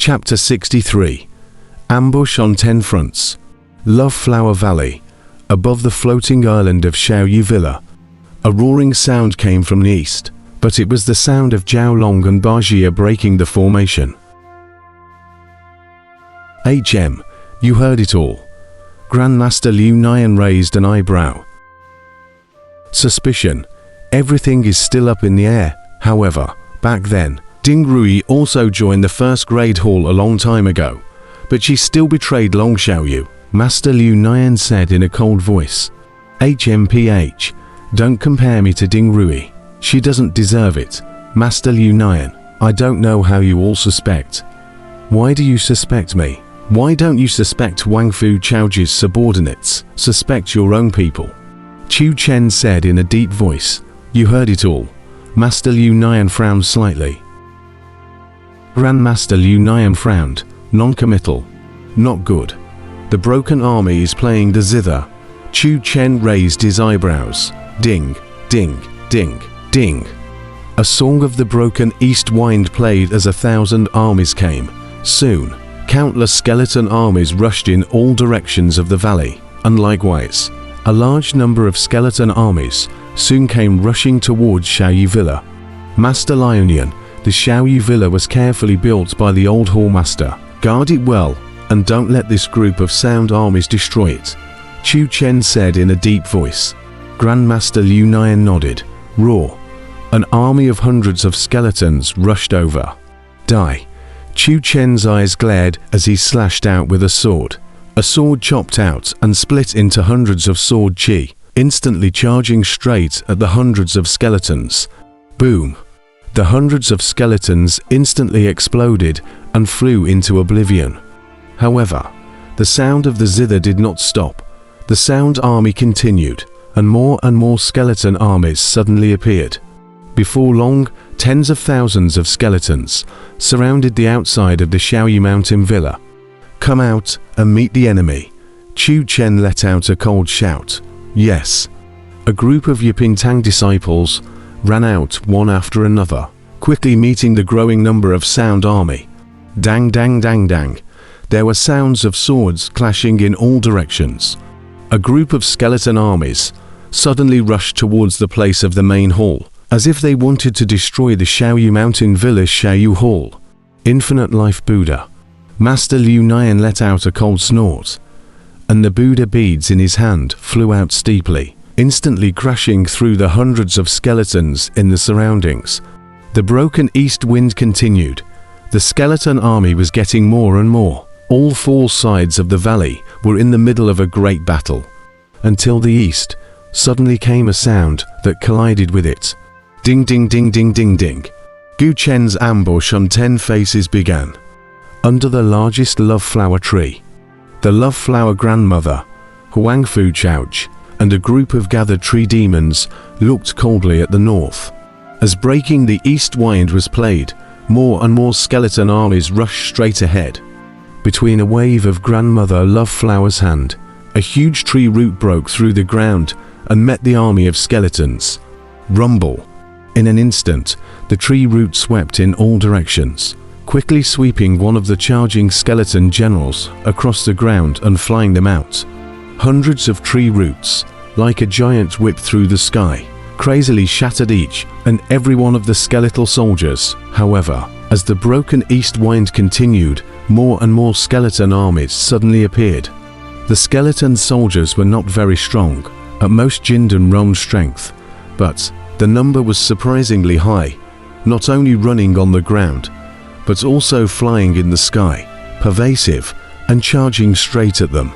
Chapter 63. Ambush on 10 fronts. Love Flower Valley. Above the floating island of Xiaoyu Villa, a roaring sound came from the east, but it was the sound of Zhao Long and Bajia breaking the formation. You heard it all. Grandmaster Liu Nian raised an eyebrow. Suspicion. Everything is still up in the air, however. Back then, Ding Rui also joined the first grade hall a long time ago, but she still betrayed Long Xiaoyu, Master Liu Nian said in a cold voice. HMPH, don't compare me to Ding Rui. She doesn't deserve it. Master Liu Nian, I don't know how you all suspect. Why do you suspect me? Why don't you suspect Wang Fu Chaoji's subordinates? Suspect your own people. Chu Chen said in a deep voice. You heard it all. Master Liu Nian frowned slightly. Grandmaster Liu Nian frowned, non-committal. Not good. The broken army is playing the zither. Chu Chen raised his eyebrows. Ding, ding, ding, ding. A song of the broken east wind played as 1,000 armies came. Soon, countless skeleton armies rushed in all directions of the valley, and likewise, a large number of skeleton armies soon came rushing towards Xiaoyu Villa. Master Lionian, the Xiaoyu Villa was carefully built by the old hallmaster. Guard it well, and don't let this group of sound armies destroy it, Chu Chen said in a deep voice. Grandmaster Liu Nian nodded. Roar. An army of hundreds of skeletons rushed over. Die. Chu Chen's eyes glared as he slashed out with a sword. A sword chopped out and split into hundreds of sword chi, instantly charging straight at the hundreds of skeletons. Boom. The hundreds of skeletons instantly exploded and flew into oblivion. However, the sound of the zither did not stop. The sound army continued, and more skeleton armies suddenly appeared. Before long, tens of thousands of skeletons surrounded the outside of the Xiaoyu Mountain Villa. Come out and meet the enemy. Chu Chen let out a cold shout. Yes. A group of Yiping disciples ran out one after another, quickly meeting the growing number of sound army. Dang dang dang dang. There were sounds of swords clashing in all directions. A group of skeleton armies suddenly rushed towards the place of the main hall, as if they wanted to destroy the Xiaoyu Mountain Villa's Xiaoyu Hall. Infinite Life Buddha. Master Liu Nian let out a cold snort, and the Buddha beads in his hand flew out steeply, instantly crashing through the hundreds of skeletons in the surroundings. The broken east wind continued. The skeleton army was getting more and more. All four sides of the valley were in the middle of a great battle, until the east suddenly came a sound that collided with it. Ding ding ding ding ding ding. Gu Chen's ambush on 10 faces began. Under the largest love flower tree, the love flower grandmother, Huang Fu Chaoji, and a group of gathered tree demons looked coldly at the north. As breaking the east wind was played, more and more skeleton armies rushed straight ahead. Between a wave of grandmother love flower's hand, a huge tree root broke through the ground and met the army of skeletons. Rumble. In an instant, the tree root swept in all directions, quickly sweeping one of the charging skeleton generals across the ground and flying them out. Hundreds of tree roots, like a giant whip through the sky, crazily shattered each and every one of the skeletal soldiers. However, as the broken east wind continued, more and more skeleton armies suddenly appeared. The skeleton soldiers were not very strong, at most Jindan roamed strength, but the number was surprisingly high, not only running on the ground, but also flying in the sky, pervasive, and charging straight at them.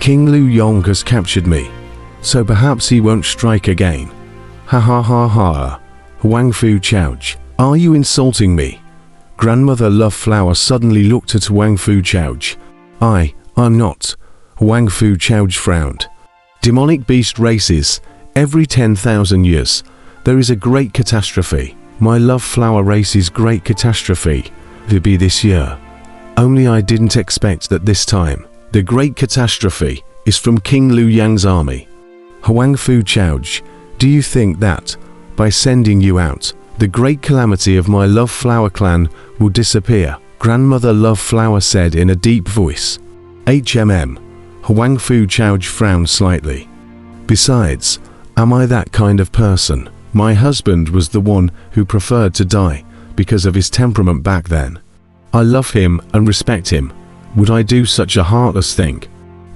King Liu Yong has captured me, so perhaps he won't strike again. Ha ha ha ha. Huang Fu Chaoji, are you insulting me? Grandmother Love Flower suddenly looked at Huang Fu Chaoji. I'm not. Huang Fu Chaoji frowned. Demonic beast races. Every 10,000 years, there is a great catastrophe. My love flower race's great catastrophe will be this year. Only I didn't expect that this time. The great catastrophe is from King Liu Yang's army. Huang Fu Chaoji, do you think that, by sending you out, The great calamity of my Love Flower clan will disappear, Grandmother Love Flower said in a deep voice. Huang Fu Chaoj frowned slightly. Besides, am I that kind of person? My husband was the one who preferred to die because of his temperament back then. I love him and respect him. Would I do such a heartless thing?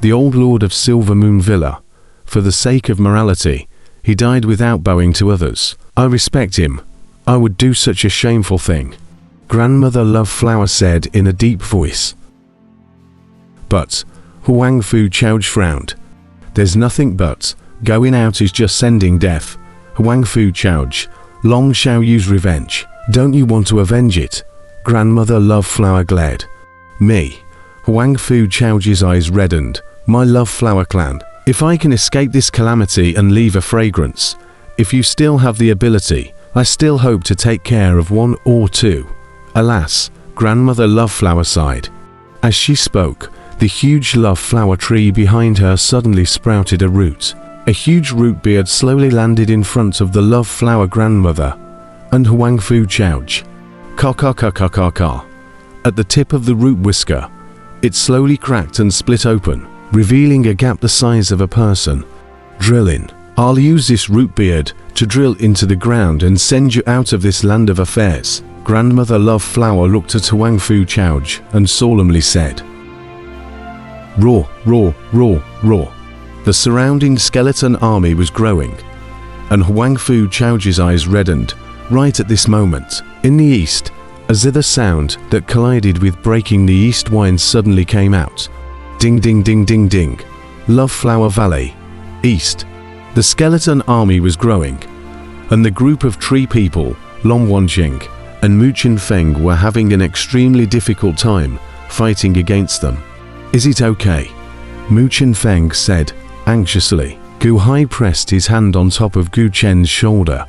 The old lord of Silver Moon Villa, for the sake of morality, he died without bowing to others. I respect him. I would do such a shameful thing, Grandmother Love Flower said in a deep voice. But Huang Fu Chaoj frowned. There's nothing but, going out is just sending death. Huang Fu Chaoj, Long Xiao Yu's revenge. Don't you want to avenge it? Grandmother Love Flower glared. Me. Huang Fu Chaoj's eyes reddened. My Love Flower clan. If I can escape this calamity and leave a fragrance, if you still have the ability, I still hope to take care of one or two. Alas, Grandmother Love Flower sighed. As she spoke, the huge love flower tree behind her suddenly sprouted a root. A huge root beard slowly landed in front of the Love Flower grandmother and Huang Fu Chaoj. Ka. At the tip of the root whisker, it slowly cracked and split open, revealing a gap the size of a person. Drill in. I'll use this root beard to drill into the ground and send you out of this land of affairs. Grandmother Love Flower looked at Huang Fu Chaoj and solemnly said. Roar, roar, roar, roar. The surrounding skeleton army was growing, and Huang Fu Chaoj's eyes reddened. Right at this moment, in the east, a zither sound that collided with breaking the east wind suddenly came out. Ding ding ding ding ding. Love Flower Valley, east. The skeleton army was growing, and the group of tree people, Long Wanjing and Mu Qin Feng, were having an extremely difficult time fighting against them. Is it okay? Mu Qin Feng said, anxiously. Gu Hai pressed his hand on top of Gu Chen's shoulder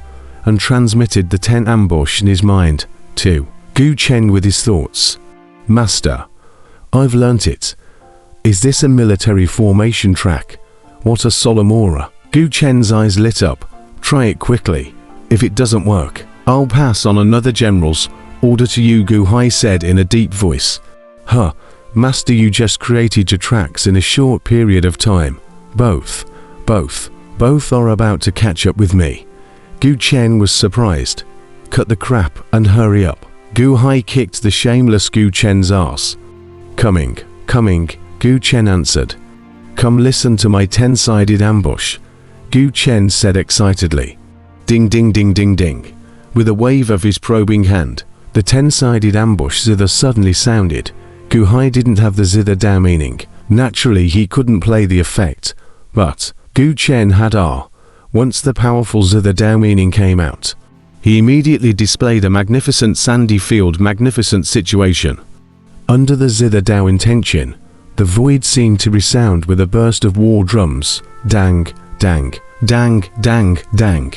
and transmitted the 10 ambush in his mind to Gu Chen with his thoughts. Master, I've learnt it. Is this a military formation track? What a solemn aura. Gu Chen's eyes lit up. Try it quickly. If it doesn't work, I'll pass on another general's order to you, Gu Hai said in a deep voice. Huh, Master, you just created 2 tracks in a short period of time. Both are about to catch up with me. Gu Chen was surprised. Cut the crap and hurry up. Gu Hai kicked the shameless Gu Chen's ass. Coming, Gu Chen answered. Come listen to my 10-sided ambush, Gu Chen said excitedly. Ding ding ding ding ding. With a wave of his probing hand, the 10-sided ambush zither suddenly sounded. Gu Hai didn't have the zither Dao meaning. Naturally, he couldn't play the effect, but Gu Chen had Once the powerful zither Dao meaning came out, he immediately displayed a magnificent sandy field, magnificent situation. Under the zither Dao intention, the void seemed to resound with a burst of war drums. Dang, dang, dang, dang, dang.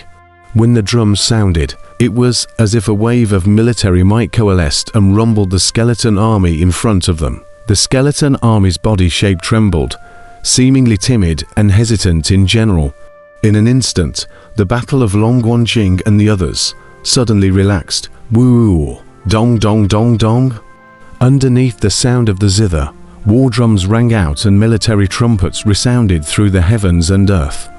When the drums sounded, it was as if a wave of military might coalesced and rumbled the skeleton army in front of them. The skeleton army's body shape trembled, seemingly timid and hesitant in general. In an instant, the battle of Long Wanjing and the others suddenly relaxed. Woo! Dong dong dong dong! Underneath the sound of the zither, war drums rang out and military trumpets resounded through the heavens and earth.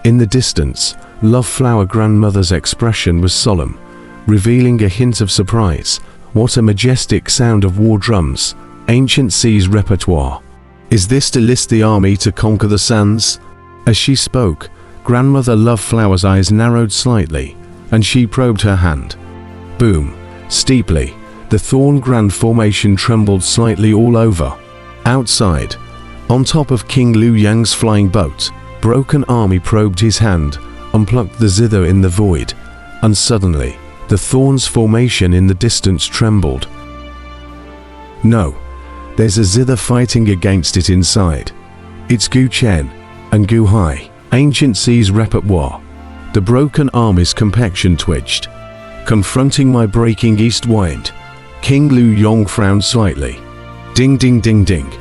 In the distance, Love Flower Grandmother's expression was solemn, revealing a hint of surprise. What a majestic sound of war drums! Ancient Sea's repertoire. Is this to list the army to conquer the sands? As she spoke, Grandmother Love Flower's eyes narrowed slightly, and she probed her hand. Boom! Steeply, the Thorn Grand formation trembled slightly all over. Outside, on top of King Liu Yang's flying boat, Broken Army probed his hand, unplucked the zither in the void, and suddenly, the Thorn's formation in the distance trembled. No, there's a zither fighting against it inside. It's Gu Chen and Gu Hai, Ancient Sea's repertoire. The Broken Army's complexion twitched. Confronting my breaking east wind, King Liu Yong frowned slightly. Ding ding ding ding.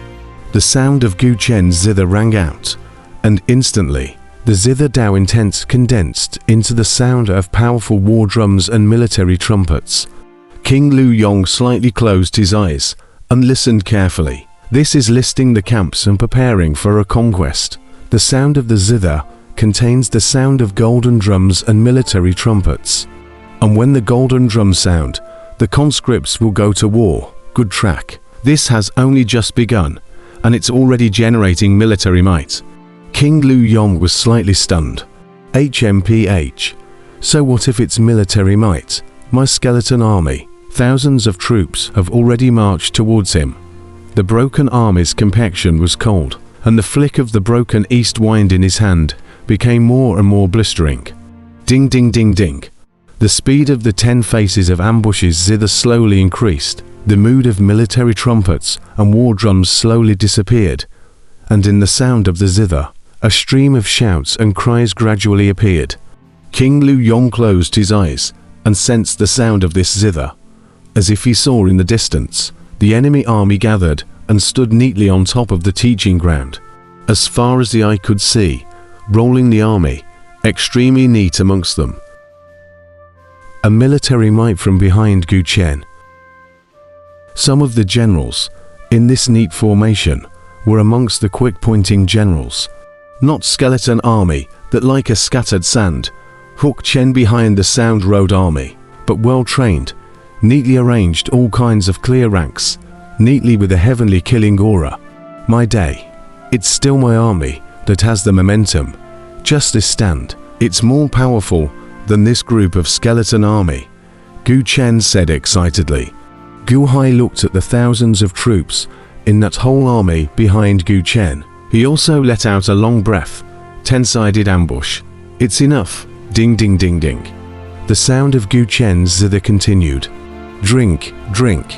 The sound of Gu Chen's zither rang out, and instantly, The zither Dao intense condensed into the sound of powerful war drums and military trumpets. King Lu Yong slightly closed his eyes and listened carefully. This is listing the camps and preparing for a conquest. The sound of the zither contains the sound of golden drums and military trumpets. And when the golden drums sound, the conscripts will go to war. Good track. This has only just begun, and it's already generating military might. King Lu Yong was slightly stunned. HMPH. So what if it's military might? My skeleton army. Thousands of troops have already marched towards him. The broken army's complexion was cold, and the flick of the broken east wind in his hand became more and more blistering. Ding ding ding ding. The speed of the 10 faces of ambushes zither slowly increased. The mood of military trumpets and war drums slowly disappeared, and in the sound of the zither, a stream of shouts and cries gradually appeared. King Lu Yong closed his eyes and sensed the sound of this zither. As if he saw in the distance, the enemy army gathered and stood neatly on top of the teaching ground. As far as the eye could see, rolling the army, extremely neat amongst them. A military might from behind Gu Chen. Some of the generals, in this neat formation, were amongst the quick-pointing generals. Not skeleton army that like a scattered sand, Hu Chen behind the sound road army, but well-trained, neatly arranged all kinds of clear ranks, neatly with a heavenly killing aura. My day. It's still my army that has the momentum. Just this stand. It's more powerful than this group of skeleton army, Gu Chen said excitedly. Gu Hai looked at the thousands of troops in that whole army behind Gu Chen. He also let out a long breath. 10-sided ambush. It's enough. Ding ding ding ding. The sound of Gu Chen's zither continued. Drink, drink.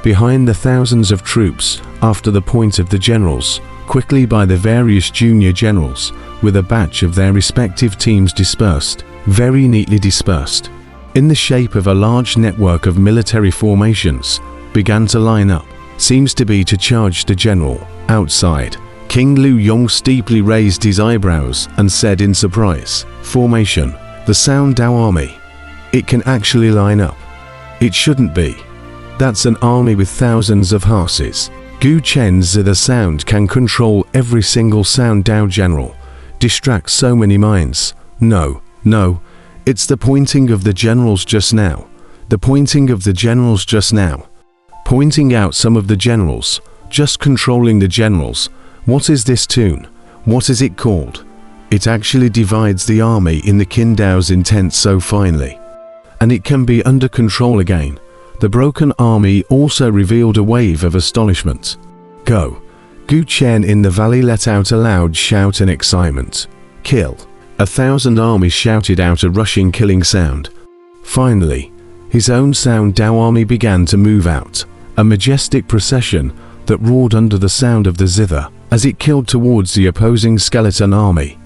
Behind the thousands of troops, after the point of the generals, quickly by the various junior generals, with a batch of their respective teams dispersed, very neatly dispersed, in the shape of a large network of military formations, began to line up, seems to be to charge the general, outside. King Lu Yong steeply raised his eyebrows and said in surprise, Formation, the Sound Dao army. It can actually line up. It shouldn't be. That's an army with thousands of horses. Gu Chen's zither sound can control every single Sound Dao general, distract so many minds. No, no, it's the pointing of the generals just now. The pointing of the generals just now. Pointing out some of the generals, just controlling the generals. What is this tune? What is it called? It actually divides the army in the Qin Dao's intent so finely. And it can be under control again. The broken army also revealed a wave of astonishment. Go. Gu Chen in the valley let out a loud shout in excitement. Kill. 1,000 armies shouted out a rushing killing sound. Finally, his own Sound Dao army began to move out, a majestic procession that roared under the sound of the zither, as it killed towards the opposing skeleton army.